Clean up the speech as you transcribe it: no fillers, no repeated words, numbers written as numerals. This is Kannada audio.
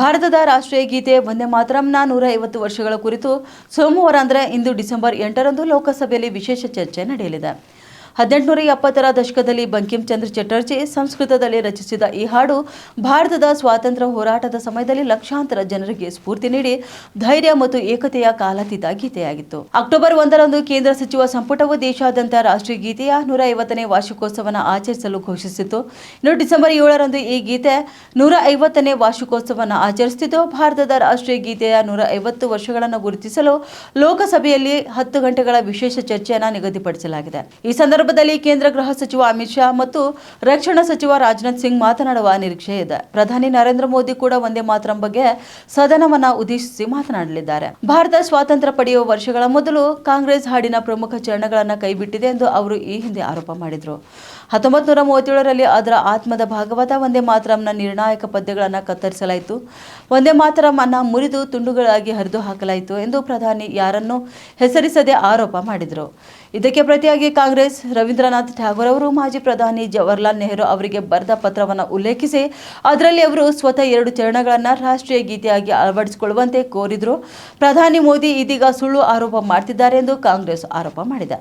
ಭಾರತದ ರಾಷ್ಟ್ರೀಯ ಗೀತೆ ವಂದೇ ಮಾತರಂನ 150 ವರ್ಷಗಳ ಕುರಿತು ಸೋಮವಾರ ಅಂದರೆ ಇಂದು ಡಿಸೆಂಬರ್ 8ರಂದು ಲೋಕಸಭೆಯಲ್ಲಿ ವಿಶೇಷ ಚರ್ಚೆ ನಡೆಯಲಿದೆ. 1870ರ ದಶಕದಲ್ಲಿ ಬಂಕಿಂ ಚಂದ್ರ ಚಟರ್ಜಿ ಸಂಸ್ಕೃತದಲ್ಲಿ ರಚಿಸಿದ ಈ ಹಾಡು ಭಾರತದ ಸ್ವಾತಂತ್ರ್ಯ ಹೋರಾಟದ ಸಮಯದಲ್ಲಿ ಲಕ್ಷಾಂತರ ಜನರಿಗೆ ಸ್ಫೂರ್ತಿ ನೀಡಿ ಧೈರ್ಯ ಮತ್ತು ಏಕತೆಯ ಕಾಲಾತೀತ ಗೀತೆಯಾಗಿತ್ತು. ಅಕ್ಟೋಬರ್ 1ರಂದು ಕೇಂದ್ರ ಸಚಿವ ಸಂಪುಟವು ದೇಶಾದ್ಯಂತ ರಾಷ್ಟ್ರೀಯ ಗೀತೆಯ 150ನೇ ವಾರ್ಷಿಕೋತ್ಸವವನ್ನು ಆಚರಿಸಲು ಘೋಷಿಸಿತ್ತು. ಇನ್ನು ಡಿಸೆಂಬರ್ 7ರಂದು ಈ ಗೀತೆ 150ನೇ ವಾರ್ಷಿಕೋತ್ಸವವನ್ನು ಆಚರಿಸುತ್ತಿದ್ದು, ಭಾರತದ ರಾಷ್ಟ್ರೀಯ ಗೀತೆಯ 150 ವರ್ಷಗಳನ್ನು ಗುರುತಿಸಲು ಲೋಕಸಭೆಯಲ್ಲಿ 10 ಗಂಟೆಗಳ ವಿಶೇಷ ಚರ್ಚೆಯನ್ನು ನಿಗದಿಪಡಿಸಲಾಗಿದೆ. ಈ ಸಂದರ್ಭದಲ್ಲಿ ಕೇಂದ್ರ ಗೃಹ ಸಚಿವ ಅಮಿತ್ ಶಾ ಮತ್ತು ರಕ್ಷಣಾ ಸಚಿವ ರಾಜನಾಥ್ ಸಿಂಗ್ ಮಾತನಾಡುವ ನಿರೀಕ್ಷೆ ಇದೆ. ಪ್ರಧಾನಿ ನರೇಂದ್ರ ಮೋದಿ ಕೂಡ ವಂದೇ ಮಾತರಂ ಬಗ್ಗೆ ಸದನವನ್ನ ಉದ್ದೇಶಿಸಿ ಮಾತನಾಡಲಿದ್ದಾರೆ. ಭಾರತ ಸ್ವಾತಂತ್ರ್ಯ ಪಡೆಯುವ ವರ್ಷಗಳ ಮೊದಲು ಕಾಂಗ್ರೆಸ್ ಹಾಡಿನ ಪ್ರಮುಖ ಚರಣಗಳನ್ನು ಕೈಬಿಟ್ಟಿದೆ ಎಂದು ಅವರು ಈ ಹಿಂದೆ ಆರೋಪ ಮಾಡಿದರು. 1937ರಲ್ಲಿ ಅದರ ಆತ್ಮದ ಭಾಗವಾದ ವಂದೇ ಮಾತರಂನ ನಿರ್ಣಾಯಕ ಪದ್ಯಗಳನ್ನು ಕತ್ತರಿಸಲಾಯಿತು. ವಂದೇ ಮಾತರಂ ಅನ್ನು ಮುರಿದು ತುಂಡುಗಳಾಗಿ ಹರಿದು ಹಾಕಲಾಯಿತು ಎಂದು ಪ್ರಧಾನಿ ಯಾರನ್ನು ಹೆಸರಿಸದೆ ಆರೋಪ ಮಾಡಿದರು. ಇದಕ್ಕೆ ಪ್ರತಿಯಾಗಿ ಕಾಂಗ್ರೆಸ್ ರವೀಂದ್ರನಾಥ್ ಠಾಗೋರ್ ಅವರು ಮಾಜಿ ಪ್ರಧಾನಿ ಜವಾಹರ್ಲಾಲ್ ನೆಹರು ಅವರಿಗೆ ಬರೆದ ಪತ್ರವನ್ನು ಉಲ್ಲೇಖಿಸಿ ಅದರಲ್ಲಿ ಅವರು ಸ್ವತಃ 2 ಚರಣಗಳನ್ನು ರಾಷ್ಟ್ರೀಯ ಗೀತೆಯಾಗಿ ಅಳವಡಿಸಿಕೊಳ್ಳುವಂತೆ ಕೋರಿದರು. ಪ್ರಧಾನಿ ಮೋದಿ ಇದೀಗ ಸುಳ್ಳು ಆರೋಪ ಮಾಡುತ್ತಿದ್ದಾರೆ ಎಂದು ಕಾಂಗ್ರೆಸ್ ಆರೋಪ ಮಾಡಿದೆ.